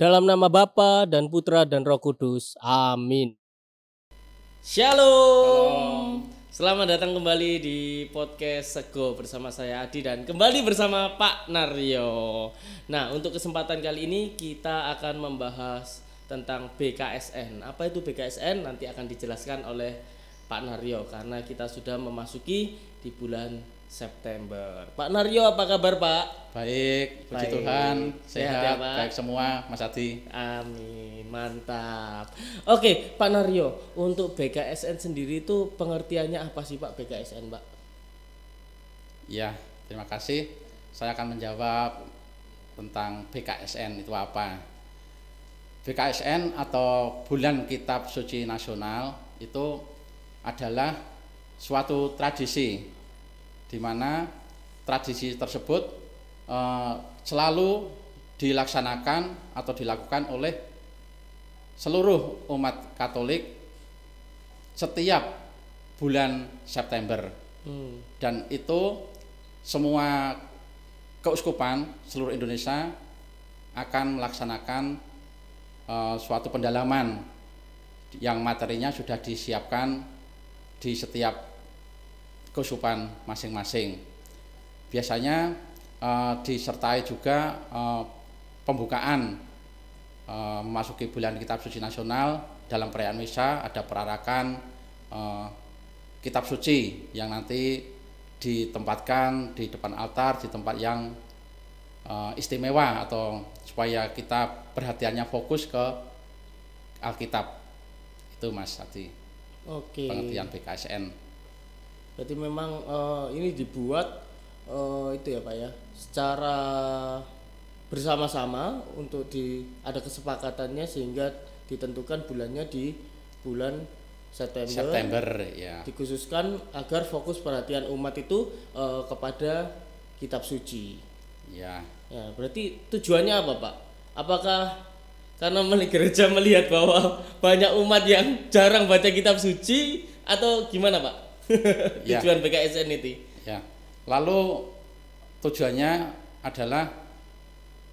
Dalam nama Bapa dan Putra dan Roh Kudus. Amin. Shalom. Selamat datang kembali di podcast Sego bersama saya Adi dan kembali bersama Pak Naryo. Nah, untuk kesempatan kali ini kita akan membahas tentang BKSN. Apa itu BKSN? Nanti akan dijelaskan oleh Pak Naryo karena kita sudah memasuki di bulan September. Pak Naryo, apa kabar Pak? Baik, puji Tuhan, sehat, baik semua, Mas Adi. Amin, mantap. Oke, Pak Naryo, untuk BKSN sendiri itu pengertiannya apa sih Pak BKSN, Pak? Ya, terima kasih. Saya akan menjawab tentang BKSN itu apa. BKSN atau Bulan Kitab Suci Nasional itu adalah suatu tradisi di mana tradisi tersebut selalu dilaksanakan atau dilakukan oleh seluruh umat Katolik setiap bulan September. Dan itu semua keuskupan seluruh Indonesia akan melaksanakan suatu pendalaman yang materinya sudah disiapkan di setiap keuskupan masing-masing. Biasanya disertai juga pembukaan memasuki bulan Kitab Suci Nasional. Dalam perayaan misa ada perarakan Kitab Suci yang nanti ditempatkan di depan altar di tempat yang istimewa atau supaya kita perhatiannya fokus ke Alkitab. Itu Mas Adi. Oke. Pengertian BKSN. Berarti memang ini dibuat itu ya Pak ya, secara bersama-sama untuk ada kesepakatannya sehingga ditentukan bulannya di bulan September ya. Dikhususkan agar fokus perhatian umat itu kepada kitab suci. Ya. Ya, berarti tujuannya apa Pak? Apakah karena gereja melihat bahwa banyak umat yang jarang baca kitab suci atau gimana Pak? Tujuan BKSN itu. Ya. Lalu tujuannya adalah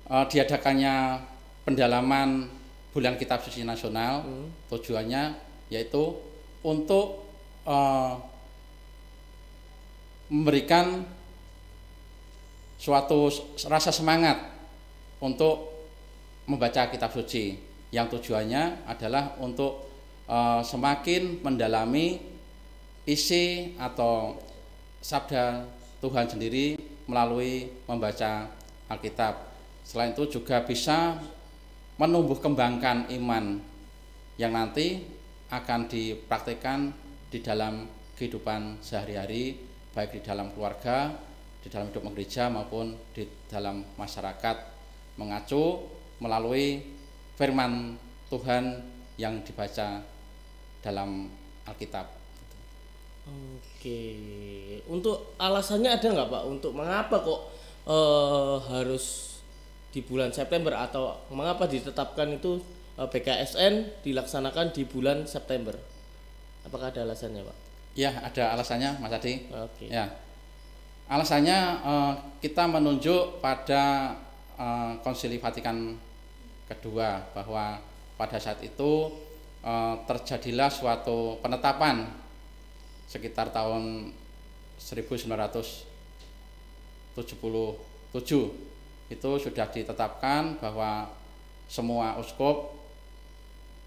diadakannya pendalaman Bulan Kitab Suci Nasional. Tujuannya yaitu untuk memberikan suatu rasa semangat untuk membaca kitab suci, yang tujuannya adalah untuk semakin mendalami isi atau sabda Tuhan sendiri melalui membaca Alkitab. Selain itu juga bisa menumbuh kembangkan iman yang nanti akan dipraktikkan di dalam kehidupan sehari-hari, baik di dalam keluarga, di dalam hidup gereja maupun di dalam masyarakat, mengacu melalui firman Tuhan yang dibaca dalam Alkitab. Oke, untuk alasannya ada nggak Pak untuk mengapa kok harus di bulan September atau mengapa ditetapkan itu BKSN dilaksanakan di bulan September? Apakah ada alasannya Pak? Ya, ada alasannya Mas Adi. Oke. Ya, alasannya kita menunjuk pada Konsili Vatikan kedua bahwa pada saat itu terjadilah suatu penetapan sekitar tahun 1977 itu sudah ditetapkan bahwa semua uskup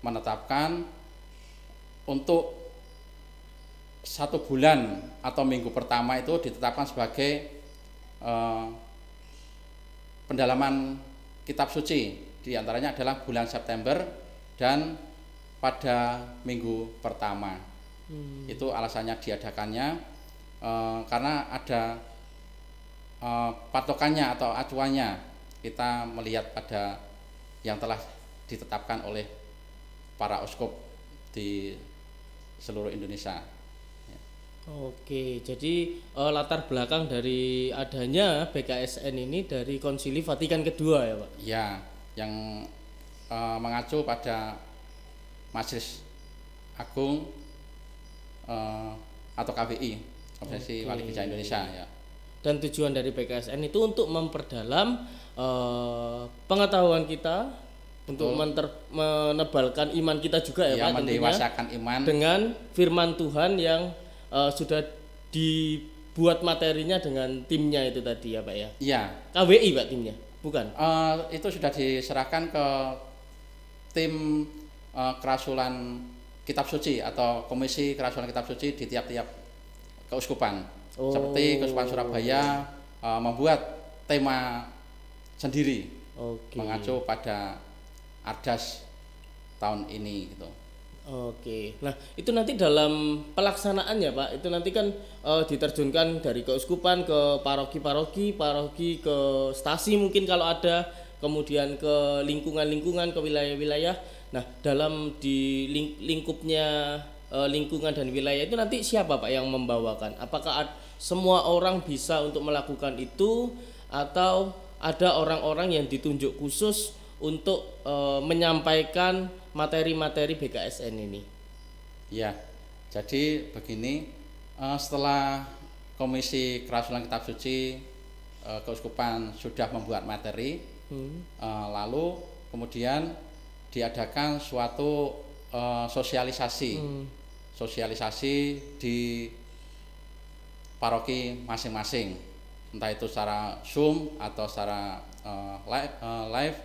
menetapkan untuk 1 bulan atau minggu pertama itu ditetapkan sebagai pendalaman kitab suci, diantaranya adalah bulan September dan pada minggu pertama. Itu alasannya diadakannya karena ada patokannya atau acuannya. Kita melihat pada yang telah ditetapkan oleh para uskup di seluruh Indonesia. Oke, jadi latar belakang dari adanya BKSN ini dari Konsili Vatikan kedua ya Pak? Ya, yang mengacu pada Majelis Agung atau KBI, Konferensi Wali Gereja Indonesia ya. Dan tujuan dari BKSN itu untuk memperdalam pengetahuan kita untuk menebalkan iman kita juga ya, ya, Pak, mendewasakan iman dengan firman Tuhan yang sudah dibuat materinya dengan timnya itu tadi ya Pak ya. Iya. KWI Pak timnya, bukan? Itu sudah diserahkan ke tim kerasulan kitab suci atau komisi kerasulan kitab suci di tiap-tiap keuskupan. Seperti Keuskupan Surabaya membuat tema sendiri, mengacu pada Ardas tahun ini gitu. Oke, nah itu nanti dalam pelaksanaannya Pak, itu nanti kan diterjunkan dari keuskupan ke paroki-paroki, paroki ke stasi mungkin kalau ada, kemudian ke lingkungan-lingkungan, ke wilayah-wilayah. Nah dalam di lingkupnya lingkungan dan wilayah itu nanti siapa Pak yang membawakan? Apakah semua orang bisa untuk melakukan itu atau ada orang-orang yang ditunjuk khusus untuk menyampaikan materi-materi BKSN ini? Ya, jadi begini, setelah Komisi Kerasulan Kitab Suci Keuskupan sudah membuat materi, lalu kemudian diadakan suatu sosialisasi di paroki masing-masing, entah itu secara Zoom atau secara live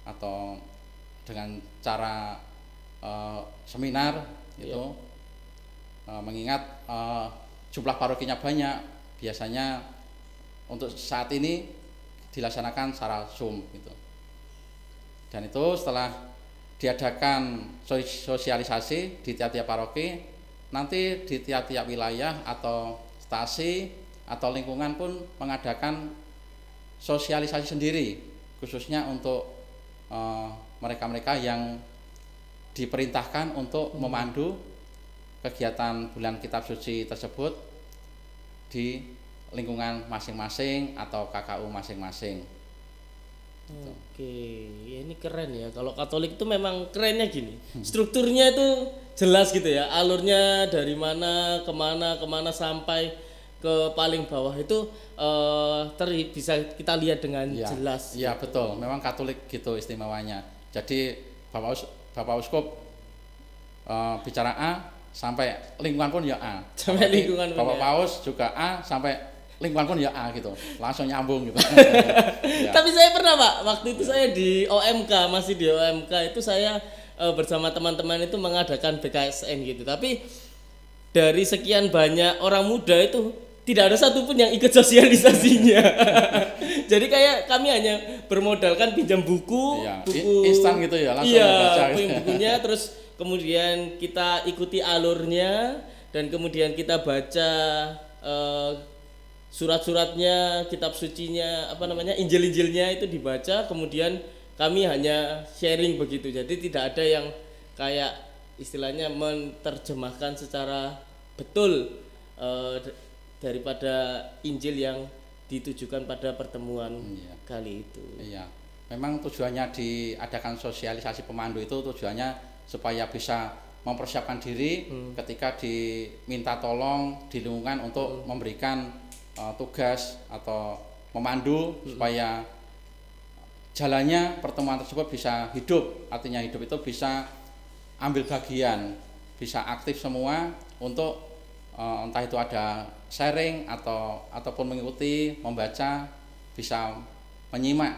atau dengan cara seminar itu. Mengingat jumlah parokinya banyak, biasanya untuk saat ini dilaksanakan secara Zoom gitu. Dan itu setelah diadakan sosialisasi di tiap-tiap paroki, nanti di tiap-tiap wilayah atau stasi atau lingkungan pun mengadakan sosialisasi sendiri, khususnya untuk mereka-mereka yang diperintahkan untuk memandu kegiatan bulan kitab suci tersebut di lingkungan masing-masing atau KKU masing-masing. Oke, ya ini keren ya. Kalau Katolik itu memang kerennya gini, strukturnya itu jelas gitu ya, alurnya dari mana kemana sampai ke paling bawah itu bisa kita lihat dengan jelas. Iya betul, memang Katolik gitu istimewanya. Jadi Bapak Uskup bicara A sampai lingkungan pun ya A. Sampai lingkungan Bapak Paus juga A sampai lingkungan pun ya A gitu, langsung nyambung gitu. Ya. Tapi saya pernah Pak, waktu itu saya di OMK, masih di OMK itu saya bersama teman-teman itu mengadakan BKSN gitu. Tapi dari sekian banyak orang muda itu tidak ada satupun yang ikut sosialisasinya. Jadi kayak kami hanya bermodalkan pinjam buku instan gitu ya, langsung baca. Iya, bukunya terus kemudian kita ikuti alurnya dan kemudian kita baca surat-suratnya, kitab sucinya, Injil-injilnya itu dibaca, kemudian kami hanya sharing begitu. Jadi tidak ada yang kayak istilahnya menerjemahkan secara betul daripada Injil yang ditujukan pada pertemuan kali itu. Iya. Memang tujuannya diadakan sosialisasi pemandu itu tujuannya supaya bisa mempersiapkan diri ketika diminta tolong di lingkungan untuk memberikan tugas atau memandu supaya jalannya pertemuan tersebut bisa hidup. Artinya hidup itu bisa ambil bagian, bisa aktif semua untuk entah itu ada sharing ataupun mengikuti, membaca, bisa menyimak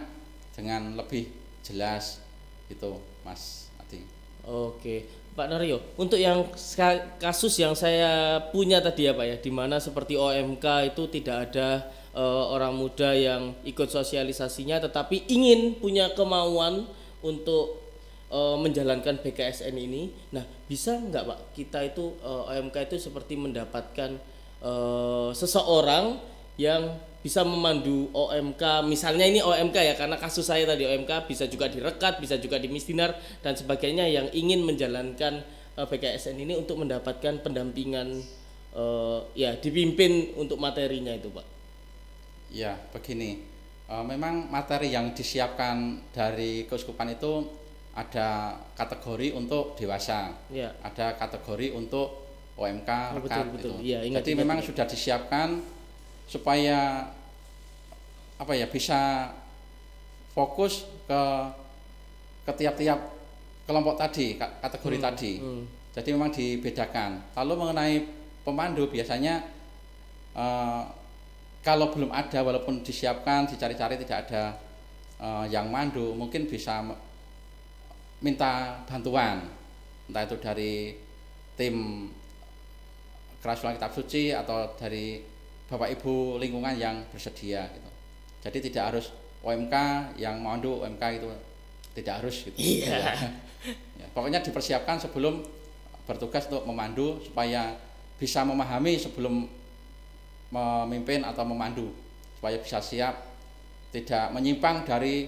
dengan lebih jelas gitu, Mas Adi. Oke, Pak Naryo, untuk yang kasus yang saya punya tadi ya Pak ya, di mana seperti OMK itu tidak ada orang muda yang ikut sosialisasinya, tetapi ingin punya kemauan untuk menjalankan BKSN ini. Nah, bisa nggak Pak kita itu OMK itu seperti mendapatkan seseorang yang bisa memandu OMK, misalnya ini OMK ya, karena kasus saya tadi OMK, bisa juga direkat, bisa juga di Mistinar dan sebagainya, yang ingin menjalankan BKSN ini untuk mendapatkan pendampingan dipimpin untuk materinya itu Pak. Ya begini, memang materi yang disiapkan dari keuskupan itu ada kategori untuk dewasa, ada kategori untuk OMK rekat betul. gitu. Ya, jadi memang sudah disiapkan supaya bisa fokus ke ke tiap-tiap kelompok tadi, kategori tadi. Jadi memang dibedakan. Lalu mengenai pemandu biasanya kalau belum ada, walaupun disiapkan, dicari-cari tidak ada yang mandu, mungkin bisa minta bantuan, entah itu dari tim Kerasulan Kitab Suci atau dari Bapak Ibu lingkungan yang bersedia gitu. Jadi tidak harus OMK yang mandu, OMK itu tidak harus gitu. Iya. Ya, pokoknya dipersiapkan sebelum bertugas untuk memandu supaya bisa memahami sebelum memimpin atau memandu, supaya bisa siap, tidak menyimpang dari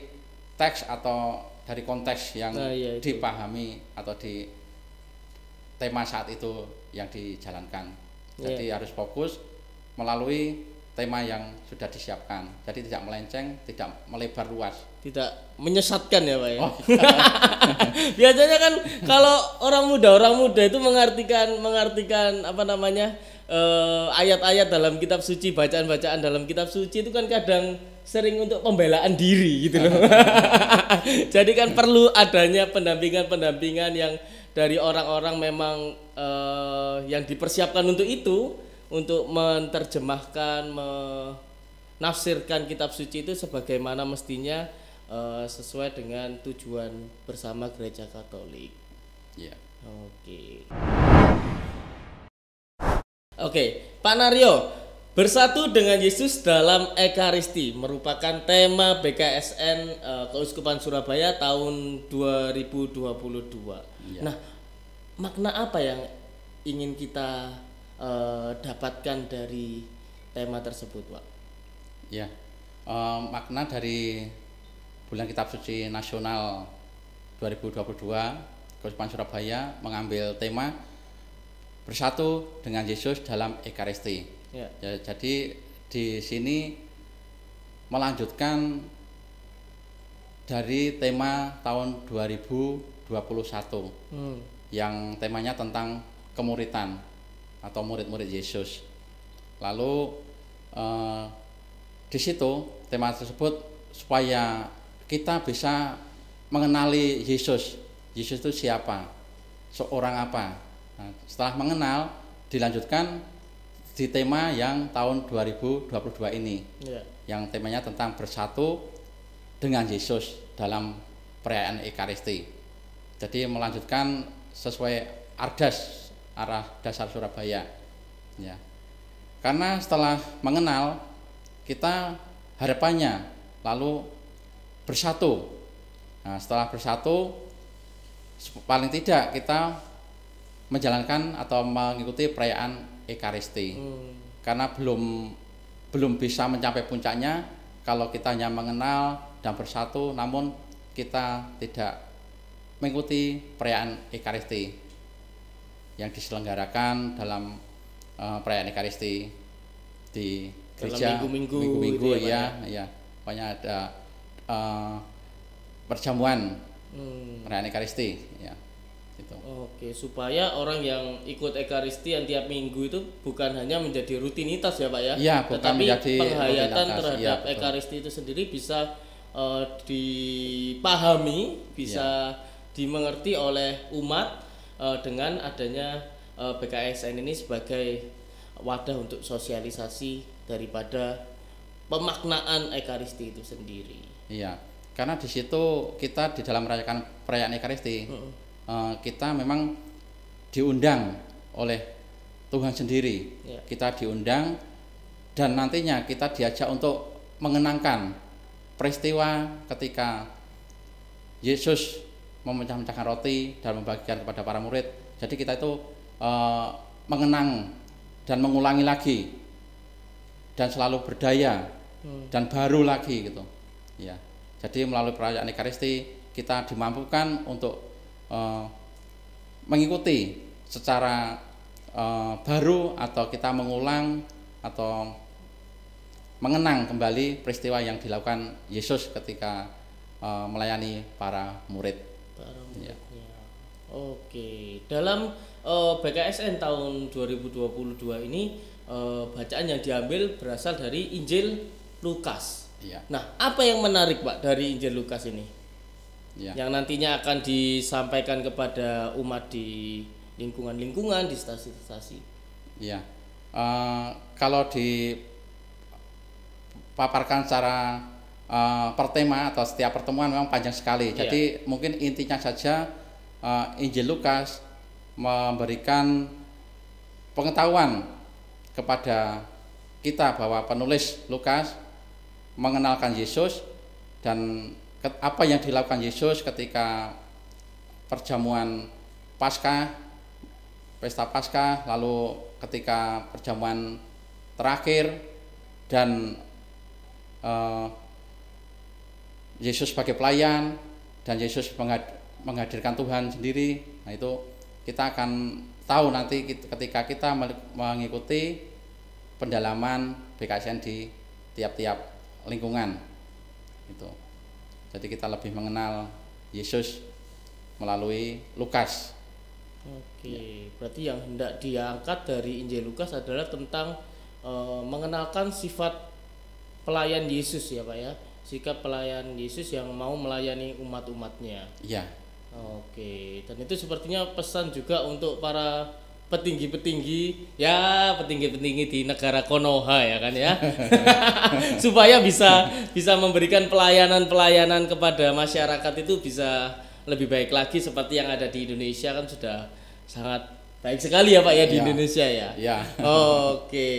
teks atau dari konteks yang dipahami atau di tema saat itu yang dijalankan. Jadi harus fokus melalui tema yang sudah disiapkan. Jadi tidak melenceng, tidak melebar luas. Tidak menyesatkan ya Pak ya. Oh. Biasanya kan kalau orang muda itu mengartikan apa namanya ayat-ayat dalam kitab suci, bacaan-bacaan dalam kitab suci itu kan kadang sering untuk pembelaan diri gitu loh. Jadi kan perlu adanya pendampingan yang dari orang-orang memang yang dipersiapkan untuk itu, untuk menerjemahkan, menafsirkan kitab suci itu sebagaimana mestinya sesuai dengan tujuan bersama Gereja Katolik. Ya. Oke, Pak Naryo, bersatu dengan Yesus dalam Ekaristi merupakan tema BKSN Keuskupan Surabaya tahun 2022. Ya. Nah, makna apa yang ingin kita dapatkan dari tema tersebut, Pak? Ya, makna dari Bulan Kitab Suci Nasional 2022 Keuskupan Surabaya mengambil tema bersatu dengan Yesus dalam Ekaristi. Ya, jadi di sini melanjutkan dari tema tahun 2021 yang temanya tentang kemuritan atau murid-murid Yesus. Lalu di situ tema tersebut supaya kita bisa mengenali Yesus. Yesus itu siapa? Seorang apa? Nah, setelah mengenal dilanjutkan di tema yang tahun 2022 ini, yang temanya tentang bersatu dengan Yesus dalam perayaan Ekaristi. Jadi melanjutkan sesuai arah dasar Surabaya. Ya. Karena setelah mengenal, kita harapannya lalu bersatu. Nah, setelah bersatu, paling tidak kita menjalankan atau mengikuti perayaan Ekaristi. Karena belum bisa mencapai puncaknya kalau kita hanya mengenal dan bersatu, namun kita tidak mengikuti perayaan Ekaristi yang diselenggarakan dalam perayaan Ekaristi di gereja minggu-minggu ya. Banyak ada perjamuan perayaan Ekaristi ya. Gitu. Oke, supaya orang yang ikut Ekaristi yang tiap minggu itu bukan hanya menjadi rutinitas ya Pak ya, tetapi penghayatan terhadap Ekaristi itu sendiri bisa dipahami, bisa dimengerti oleh umat dengan adanya BKSN ini sebagai wadah untuk sosialisasi daripada pemaknaan Ekaristi itu sendiri. Iya, karena di situ kita di dalam merayakan perayaan Ekaristi kita memang diundang oleh Tuhan sendiri. Kita diundang dan nantinya kita diajak untuk mengenangkan peristiwa ketika Yesus memecah-mecahkan roti dan membagikan kepada para murid. Jadi kita itu mengenang dan mengulangi lagi dan selalu berdaya dan baru lagi gitu. Ya. Jadi melalui perayaan Ekaristi kita dimampukan untuk mengikuti secara baru atau kita mengulang atau mengenang kembali peristiwa yang dilakukan Yesus ketika melayani para murid. Ya. Oke, dalam BKSN tahun 2022 ini bacaan yang diambil berasal dari Injil Lukas. Ya. Nah, apa yang menarik Pak dari Injil Lukas ini? Ya. yang nantinya akan disampaikan kepada umat di lingkungan-lingkungan, di stasiun-stasiun. Iya. Kalau dipaparkan secara per tema atau setiap pertemuan memang panjang sekali. Iya. Jadi mungkin intinya saja Injil Lukas memberikan pengetahuan kepada kita bahwa penulis Lukas mengenalkan Yesus dan apa yang dilakukan Yesus ketika perjamuan Paskah, pesta Paskah, lalu ketika perjamuan terakhir dan Yesus sebagai pelayan dan Yesus menghadirkan Tuhan sendiri. Nah, itu kita akan tahu nanti ketika kita mengikuti pendalaman BKSN di tiap-tiap lingkungan. Itu. Jadi kita lebih mengenal Yesus melalui Lukas. Oke, berarti yang hendak diangkat dari Injil Lukas adalah tentang mengenalkan sifat pelayan Yesus ya Pak ya, sikap pelayan Yesus yang mau melayani umat-umatnya. Iya. Oke, dan itu sepertinya pesan juga untuk para petinggi-petinggi di negara Konoha ya kan ya. Supaya bisa memberikan pelayanan kepada masyarakat itu bisa lebih baik lagi seperti yang ada di Indonesia kan sudah sangat baik sekali ya Pak ya di Indonesia ya. Ya. Oke,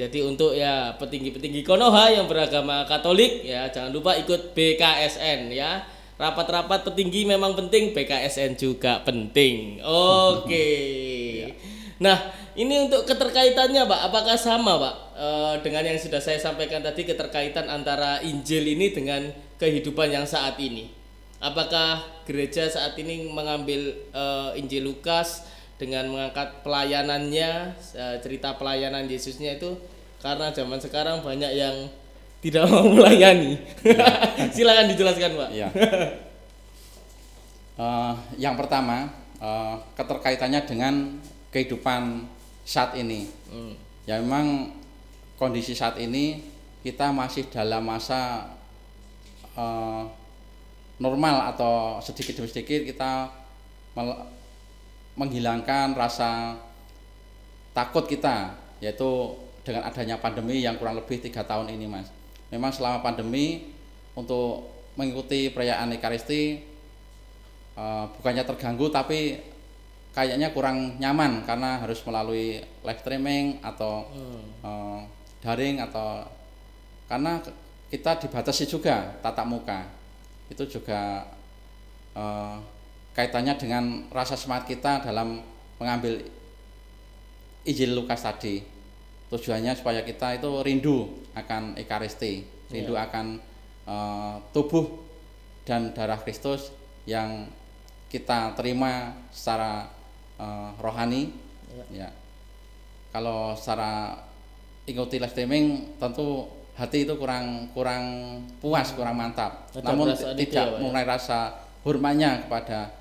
jadi untuk ya petinggi-petinggi Konoha yang beragama Katolik ya jangan lupa ikut BKSN ya. Rapat-rapat petinggi memang penting, BKSN juga penting. Oke. Nah, ini untuk keterkaitannya Pak, apakah sama Pak dengan yang sudah saya sampaikan tadi, keterkaitan antara Injil ini dengan kehidupan yang saat ini? Apakah gereja saat ini mengambil Injil Lukas dengan mengangkat pelayanannya, cerita pelayanan Yesusnya itu, karena zaman sekarang banyak yang tidak mau melayani. Ya. Silakan dijelaskan Pak. Ya. Yang pertama, keterkaitannya dengan kehidupan saat ini. Ya memang kondisi saat ini kita masih dalam masa normal atau sedikit demi sedikit kita menghilangkan rasa takut kita, yaitu dengan adanya pandemi yang kurang lebih 3 tahun ini Mas. Memang selama pandemi untuk mengikuti perayaan Ekaristi bukannya terganggu tapi kayaknya kurang nyaman karena harus melalui live streaming atau daring, atau karena kita dibatasi juga tatap muka. Itu juga kaitannya dengan rasa semangat kita dalam mengambil Injil Lukas tadi. Tujuannya supaya kita itu rindu akan Ekaristi, rindu akan tubuh dan darah Kristus yang kita terima secara rohani. Ya. Kalau secara ikuti live streaming tentu hati itu kurang puas, kurang mantap. Namun tidak mengenai rasa hormatnya kepada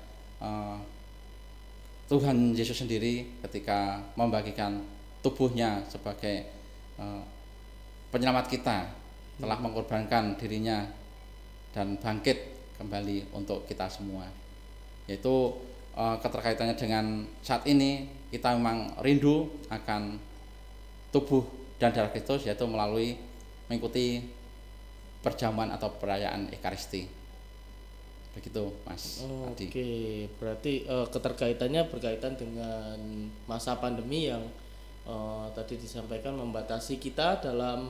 Tuhan Yesus sendiri ketika membagikan tubuhnya sebagai penyelamat kita, telah mengorbankan dirinya dan bangkit kembali untuk kita semua. Yaitu keterkaitannya dengan saat ini kita memang rindu akan tubuh dan darah Kristus, yaitu melalui mengikuti perjamuan atau perayaan Ekaristi. Begitu Mas Adi. Oke, berarti keterkaitannya berkaitan dengan masa pandemi yang tadi disampaikan membatasi kita dalam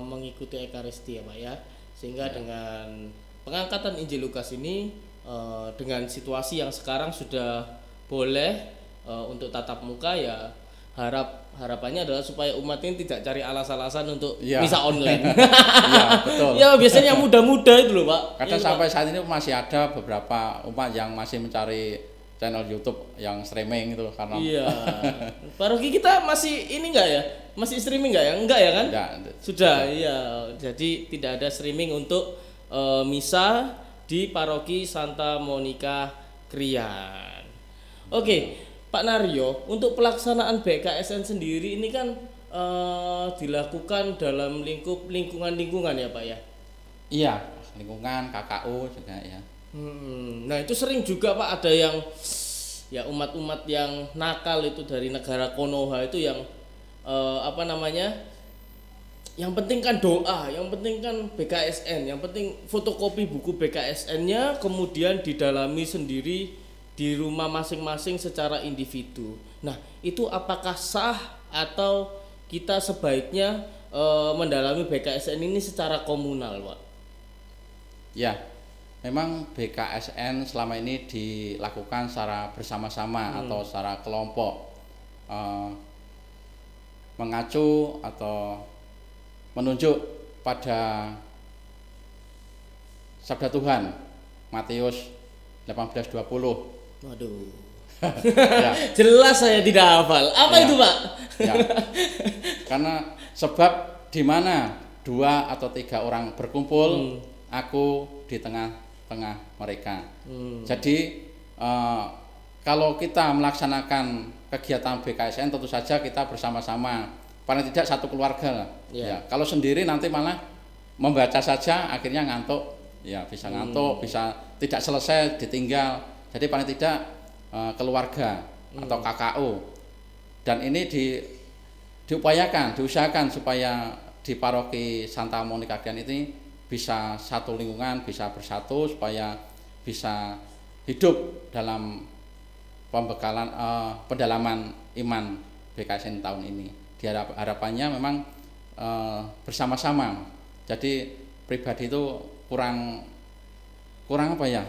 mengikuti Ekaristi ya Pak ya, sehingga dengan pengangkatan Injil Lukas ini dengan situasi yang sekarang sudah boleh untuk tatap muka ya, harapannya adalah supaya umat ini tidak cari alasan-alasan untuk misa online. Iya, betul. Ya biasanya muda-muda itu loh Pak. Kadang sampai saat ini masih ada beberapa umat yang masih mencari channel YouTube yang streaming itu karena paroki kita masih ini enggak ya? Masih streaming enggak ya? Enggak ya kan? Sudah, iya. Jadi tidak ada streaming untuk misa di Paroki Santa Monica Krian. Oke, Pak Naryo, untuk pelaksanaan BKSN sendiri ini kan dilakukan dalam lingkungan ya Pak ya? Iya, lingkungan KKU juga ya. Nah itu sering juga Pak ada yang ya umat-umat yang nakal itu dari negara Konoha itu yang apa namanya, yang penting kan doa, yang penting kan BKSN, yang penting fotokopi buku BKSN-nya kemudian didalami sendiri di rumah masing-masing secara individu. Nah itu apakah sah atau kita sebaiknya mendalami BKSN ini secara komunal Pak? Ya, memang BKSN selama ini dilakukan secara bersama-sama atau secara kelompok, mengacu atau menunjuk pada sabda Tuhan Matius 18:20. Waduh. Ya, Jelas saya tidak hafal. Apa Ya. itu Pak? ya. Karena sebab di mana 2 atau 3 orang berkumpul, aku di tengah-tengah mereka. Jadi kalau kita melaksanakan kegiatan BKSN tentu saja kita bersama-sama, paling tidak satu keluarga lah. Ya, kalau sendiri nanti malah membaca saja akhirnya ngantuk, ya bisa ngantuk, bisa tidak selesai ditinggal. Jadi paling tidak keluarga atau KKU. Dan ini diusahakan supaya di paroki Santa Monica Krian ini bisa satu lingkungan, bisa bersatu supaya bisa hidup dalam pembekalan pendalaman iman BKSN tahun ini. Harapannya memang bersama-sama. Jadi pribadi itu kurang apa ya?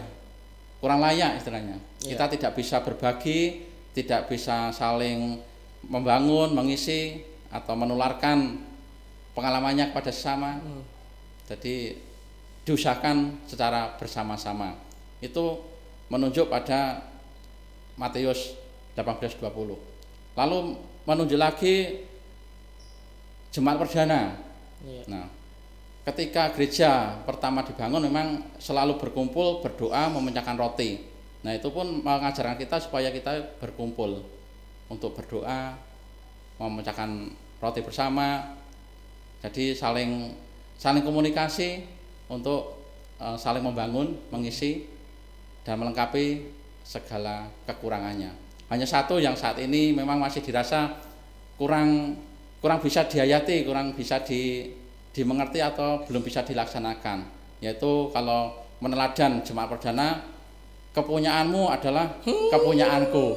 Kurang layak istilahnya. Kita tidak bisa berbagi, tidak bisa saling membangun, mengisi atau menularkan pengalamannya kepada sesama. Jadi diusahakan secara bersama-sama. Itu menunjuk pada Matius 18:20. Lalu menunjuk lagi jemaat perdana. Nah, ketika gereja pertama dibangun memang selalu berkumpul, berdoa, memecahkan roti. Nah, itu pun mengajarkan kita supaya kita berkumpul untuk berdoa, memecahkan roti bersama. Jadi saling komunikasi untuk saling membangun, mengisi dan melengkapi segala kekurangannya. Hanya satu yang saat ini memang masih dirasa kurang bisa dihayati, kurang bisa dimengerti atau belum bisa dilaksanakan, yaitu kalau meneladan jemaat perdana, kepunyaanmu adalah kepunyaanku.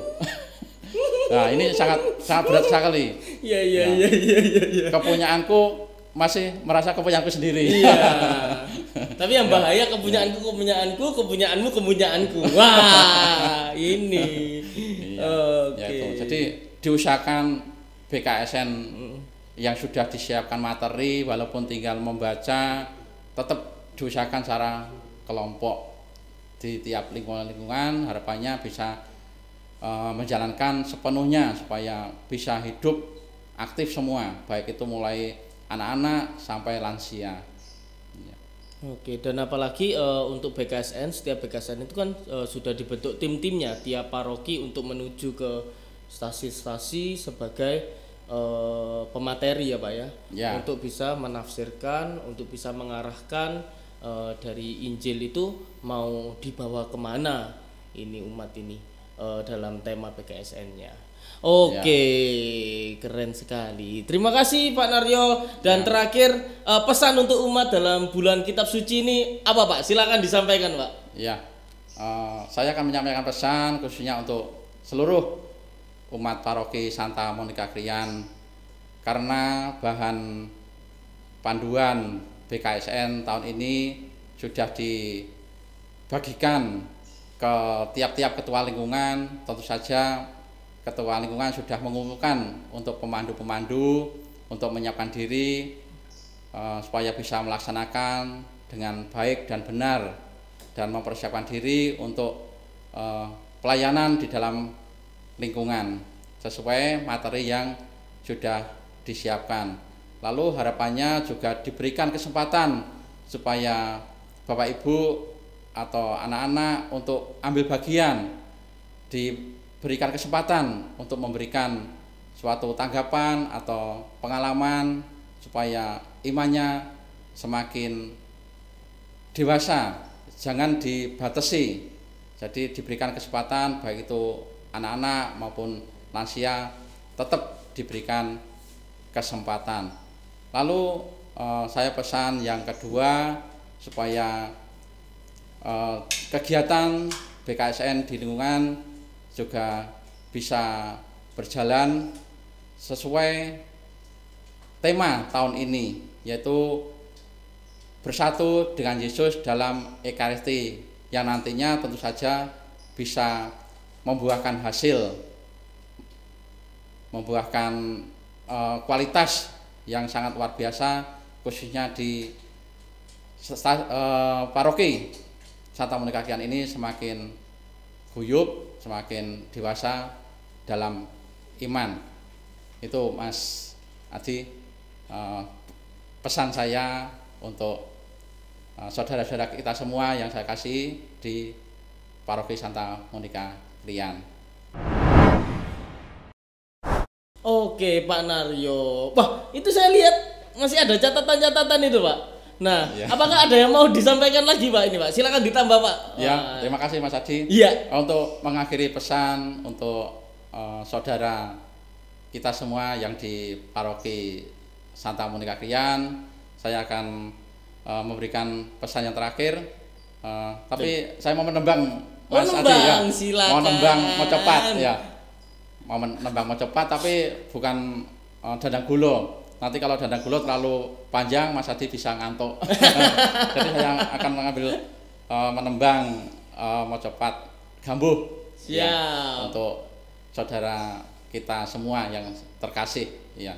Nah, ini sangat berat sekali. Iya. Kepunyaanku masih merasa kepunyaanku sendiri. Iya. Tapi yang bahaya kepunyaanmu kepunyaanku. Wah, ini. Oke. Ya, jadi diusahakan BKSN yang sudah disiapkan materi, walaupun tinggal membaca, tetap diusahakan secara kelompok di tiap lingkungan. Harapannya bisa menjalankan sepenuhnya supaya bisa hidup aktif semua, baik itu mulai anak-anak sampai lansia. Oke, dan apalagi untuk BKSN, setiap BKSN itu kan sudah dibentuk tim-timnya tiap paroki untuk menuju ke stasi-stasi sebagai pemateri ya Pak ya, untuk bisa menafsirkan, untuk bisa mengarahkan dari Injil itu mau dibawa kemana ini umat ini dalam tema BKSN-nya. Oke, keren sekali. Terima kasih Pak Naryo. Dan terakhir pesan untuk umat dalam bulan Kitab Suci ini apa Pak? Silakan disampaikan Pak. Ya, saya akan menyampaikan pesan khususnya untuk seluruh umat paroki Santa Monica Krian, karena bahan panduan BKSN tahun ini sudah dibagikan ke tiap-tiap ketua lingkungan. Tentu saja ketua lingkungan sudah mengumpulkan untuk pemandu-pemandu untuk menyiapkan diri supaya bisa melaksanakan dengan baik dan benar dan mempersiapkan diri untuk pelayanan di dalam lingkungan sesuai materi yang sudah disiapkan. Lalu harapannya juga diberikan kesempatan supaya Bapak Ibu atau anak-anak untuk ambil bagian, diberikan kesempatan untuk memberikan suatu tanggapan atau pengalaman supaya imannya semakin dewasa, jangan dibatasi. Jadi diberikan kesempatan baik itu anak-anak maupun lansia tetap diberikan kesempatan. Lalu saya pesan yang kedua supaya kegiatan BKSN di lingkungan juga bisa berjalan sesuai tema tahun ini, yaitu bersatu dengan Yesus dalam Ekaristi, yang nantinya tentu saja bisa membuahkan hasil, membuahkan kualitas yang sangat luar biasa, khususnya di paroki Santa Monika Krian ini semakin guyup, semakin dewasa dalam iman. Itu Mas Adi, pesan saya untuk saudara-saudara kita semua yang saya kasih di paroki Santa Monika Krian. Oke Pak Naryo, wah itu saya lihat masih ada catatan-catatan itu Pak. Nah, ya. Apakah ada yang mau disampaikan lagi Pak ini Pak? Silakan ditambah Pak. Ya, terima kasih Mas Adi. Iya. Untuk mengakhiri pesan untuk saudara kita semua yang di paroki Santa Monika Krian, saya akan memberikan pesan yang terakhir. Tapi saya mau menembang Mas Adi ya. Silakan. Mau nembang mau cepat ya. Mau menembang mau cepat tapi bukan dandang gulo. Nanti kalau dandang gulo terlalu panjang Mas Adi bisa ngantuk. Jadi saya akan mengambil menembang mau cepat gambuh ya, untuk saudara kita semua yang terkasih ya.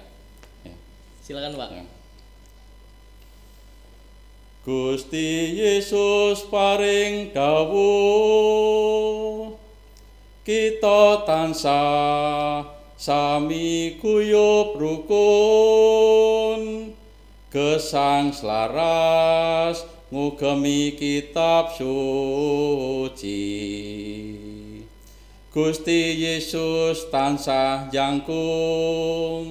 Silakan Pak. Ya. Gusti Yesus paring dawuh, kita tansah sami guyub rukun, gesang selaras ngugemi kitab suci. Gusti Yesus tansah jangkung,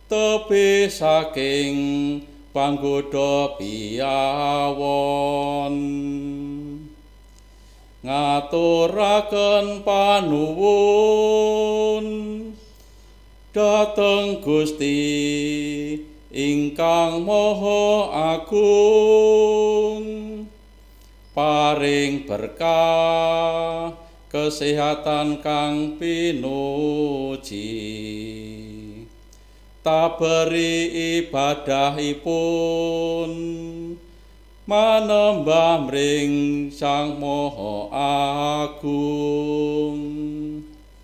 tebih saking panggoda piyawon, ngaturaken panuwun dhateng Gusti ingkang Maha Agung, paring berkah kesehatan kang pinuji, taberi ibadahipun manembah mring Sang Maha Agung.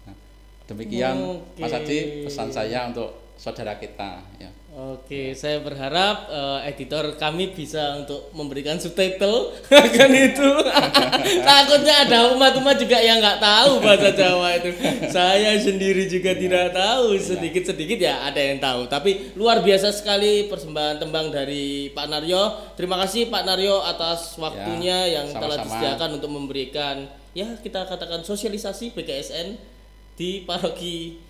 Nah, demikian Mas Adi pesan saya untuk saudara kita ya. Oke, saya berharap editor kami bisa untuk memberikan subtitle kan itu. Takutnya ada umat-umat juga yang nggak tahu bahasa Jawa itu. Saya sendiri juga tidak tahu, sedikit-sedikit ya ada yang tahu. Tapi luar biasa sekali persembahan tembang dari Pak Naryo. Terima kasih Pak Naryo atas waktunya yang telah disediakan untuk memberikan ya kita katakan sosialisasi BKSN di paroki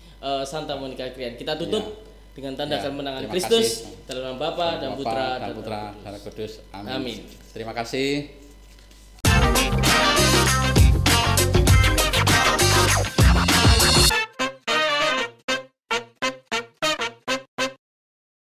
Santa Monika Krian. Kita tutup dengan tanda kemenangan Kristus dalam nama Bapa dan Putra dan Roh Kudus. Amin. Terima kasih.